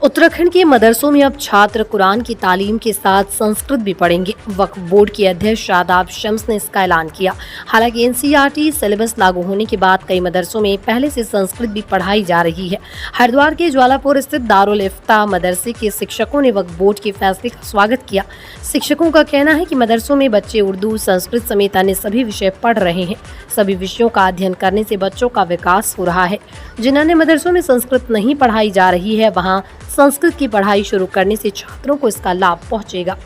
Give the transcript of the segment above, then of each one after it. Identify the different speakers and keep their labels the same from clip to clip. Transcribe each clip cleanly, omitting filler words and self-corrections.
Speaker 1: उत्तराखंड के मदरसों में अब छात्र कुरान की तालीम के साथ संस्कृत भी पढ़ेंगे। वक्फ बोर्ड के अध्यक्ष शादाब शम्स ने इसका ऐलान किया। हालांकि एनसीईआरटी सिलेबस लागू होने के बाद कई मदरसों में पहले से संस्कृत भी पढ़ाई जा रही है। हरिद्वार के ज्वालापुर स्थित दारुल इफ्ता मदरसे के शिक्षकों ने वक्फ बोर्ड के फैसले का स्वागत किया। शिक्षकों का कहना है कि मदरसों में बच्चे उर्दू, संस्कृत समेत अन्य सभी विषय पढ़ रहे हैं। सभी विषयों का अध्ययन करने से बच्चों का विकास हो रहा है। जिन अन्य मदरसों में संस्कृत नहीं पढ़ाई जा रही है, वहाँ संस्कृत की पढ़ाई शुरू करने से छात्रों को इसका लाभ पहुंचेगा।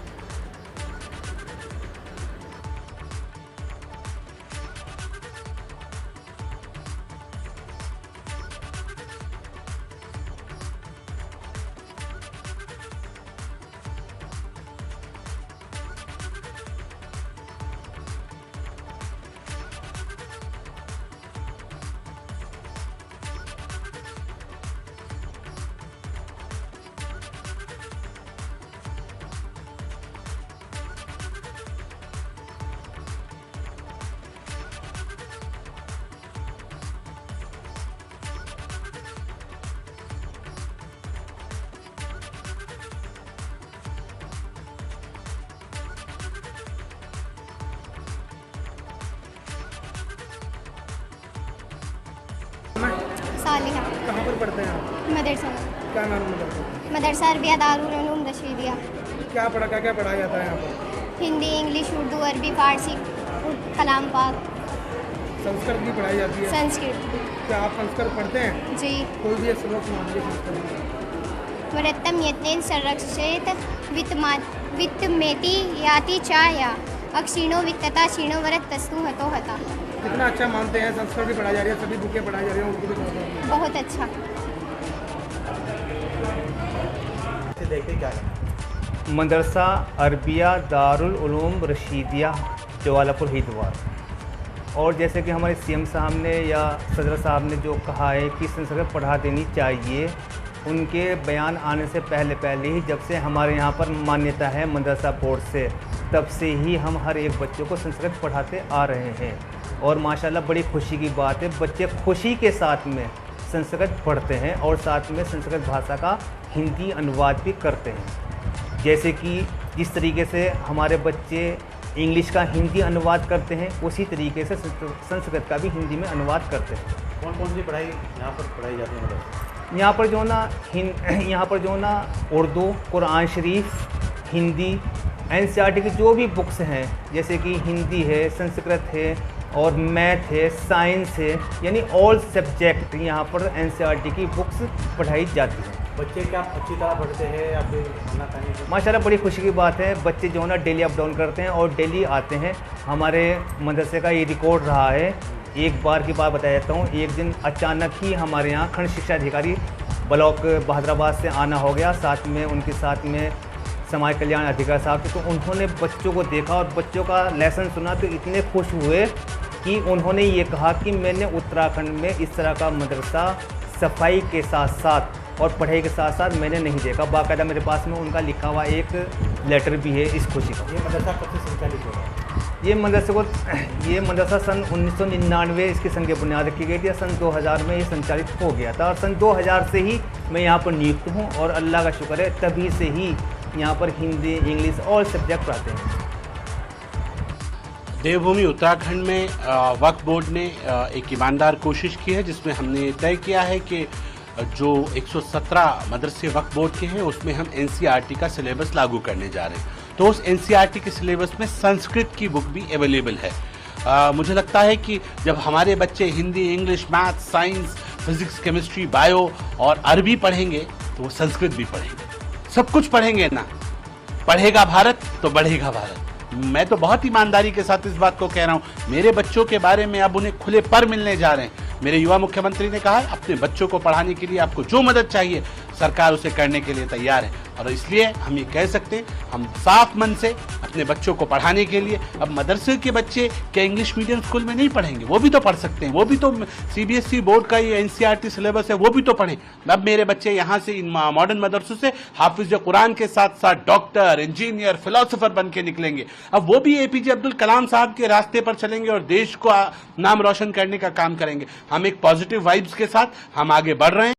Speaker 2: सालिहा।
Speaker 3: कहाँ पर पढ़ते हैं आप?
Speaker 2: मदरसा में।
Speaker 3: क्या नाम है मदरसा?
Speaker 2: मदरसा अरबिया दारुल उलूम रशीदिया।
Speaker 3: क्या पढ़ाया जाता है यहाँ पर?
Speaker 2: हिंदी, इंग्लिश, उर्दू, अरबी, फारसी, कलाम पाक,
Speaker 3: संस्कृत भी पढ़ाई जाती है?
Speaker 2: संस्कृत।
Speaker 3: क्या आप संस्कृत पढ़ते हैं?
Speaker 2: जी।
Speaker 3: कोई भी एक सबक सुनाइए संस्कृत।
Speaker 2: मुरत्तम यत्नेन संरक्षित वित्तमेति याति चाया अक्षीणो वित्तता क्षीणो वरत तस्तु हतो हता।
Speaker 3: कितना अच्छा मानते हैं? संस्कृत भी पढ़ाई जा रही है, सभी बुकें पढ़ाई जा रही हैं, उर्दू भी पढ़ाई जा रही है।
Speaker 2: बहुत अच्छा।
Speaker 3: देखिए क्या है।
Speaker 4: मदरसा अरबिया दारुल उलूम रशीदिया ज्वालापुर हरिद्वार। और जैसे कि हमारे सीएम साहब ने या सदर साहब ने जो कहा है कि संस्कृत पढ़ा देनी चाहिए, उनके बयान आने से पहले ही जब से हमारे यहाँ पर मान्यता है मदरसा बोर्ड से, तब से ही हम हर एक बच्चों को संस्कृत पढ़ाते आ रहे हैं। और माशाल्लाह बड़ी खुशी की बात है, बच्चे खुशी के साथ में संस्कृत पढ़ते हैं और साथ में संस्कृत भाषा का हिंदी अनुवाद भी करते हैं। जैसे कि जिस तरीके से हमारे बच्चे इंग्लिश का हिंदी अनुवाद करते हैं, उसी तरीके से संस्कृत का भी हिंदी में अनुवाद करते हैं।
Speaker 3: कौन कौन सी पढ़ाई यहाँ पर पढ़ाई जाती है? मतलब
Speaker 4: यहाँ पर जो ना उर्दू, कुरान शरीफ, हिंदी, एनसीईआरटी की जो भी बुक्स हैं, जैसे कि हिंदी है, संस्कृत है और मैथ है, साइंस है, यानी ऑल सब्जेक्ट यहाँ पर एनसीईआरटी की बुक्स पढ़ाई जाती हैं।
Speaker 3: बच्चे क्या अच्छी तरह पढ़ते हैं या फिर खाना खाने की?
Speaker 4: माशाल्लाह बड़ी खुशी की बात है। बच्चे जो है ना डेली अप डाउन करते हैं और डेली आते हैं। हमारे मदरसे का ये रिकॉर्ड रहा है। एक बार की बात बता देता हूँ, एक दिन अचानक ही हमारे यहाँ खंड शिक्षा अधिकारी ब्लॉक बहादुराबाद से आना हो गया, साथ में उनके साथ में समाज कल्याण अधिकारी साहब थे। तो उन्होंने बच्चों को देखा और बच्चों का लेसन सुना तो इतने खुश हुए कि उन्होंने ये कहा कि मैंने उत्तराखंड में इस तरह का मदरसा सफाई के साथ साथ और पढ़ाई के साथ साथ मैंने नहीं देखा। बाकायदा मेरे पास में उनका लिखा हुआ एक लेटर भी है इस खुशी का।
Speaker 3: ये मदरसा कब से संचालित हो रहा है?
Speaker 4: ये मदरसा सन 1999 इसकी संग बुनियाद रखी गई थी। सन 2000 में ये संचालित हो गया था और सन 2000 से ही मैं यहाँ पर नियुक्त हूँ और अल्लाह का शुक्र है तभी से ही यहाँ पर हिंदी, इंग्लिश और सब्जेक्ट पढ़ाते हैं।
Speaker 5: देवभूमि उत्तराखंड में वक्फ बोर्ड ने एक ईमानदार कोशिश की है, जिसमें हमने तय किया है कि जो 117 मदरसे वक्फ बोर्ड के हैं उसमें हम एनसीईआरटी का सिलेबस लागू करने जा रहे हैं। तो उस एनसीईआरटी के सिलेबस में संस्कृत की बुक भी अवेलेबल है। मुझे लगता है कि जब हमारे बच्चे Hindi, English, math, science, physics, chemistry, bio और अरबी पढ़ेंगे तो वो संस्कृत भी पढ़ेंगे। सब कुछ पढ़ेंगे ना। पढ़ेगा भारत तो बढ़ेगा भारत। मैं तो बहुत ईमानदारी के साथ इस बात को कह रहा हूँ। मेरे बच्चों के बारे में अब उन्हें खुले पर मिलने जा रहे हैं। मेरे युवा मुख्यमंत्री ने कहा है अपने बच्चों को पढ़ाने के लिए आपको जो मदद चाहिए सरकार उसे करने के लिए तैयार है। और इसलिए हम ये कह सकते हैं, हम साफ मन से अपने बच्चों को पढ़ाने के लिए, अब मदरसे के बच्चे क्या इंग्लिश मीडियम स्कूल में नहीं पढ़ेंगे? वो भी तो पढ़ सकते हैं। वो भी तो सीबीएसई बोर्ड का ये एनसीईआरटी सिलेबस है, वो भी तो पढ़ें। अब मेरे बच्चे यहाँ से इन मॉडर्न मदरसों से हाफिज कुरान के साथ साथ डॉक्टर, इंजीनियर, फिलोसोफर बन के निकलेंगे। अब वो भी एपीजे अब्दुल कलाम साहब के रास्ते पर चलेंगे और देश को नाम रोशन करने का काम करेंगे। हम एक पॉजिटिव वाइब्स के साथ हम आगे बढ़ रहे हैं।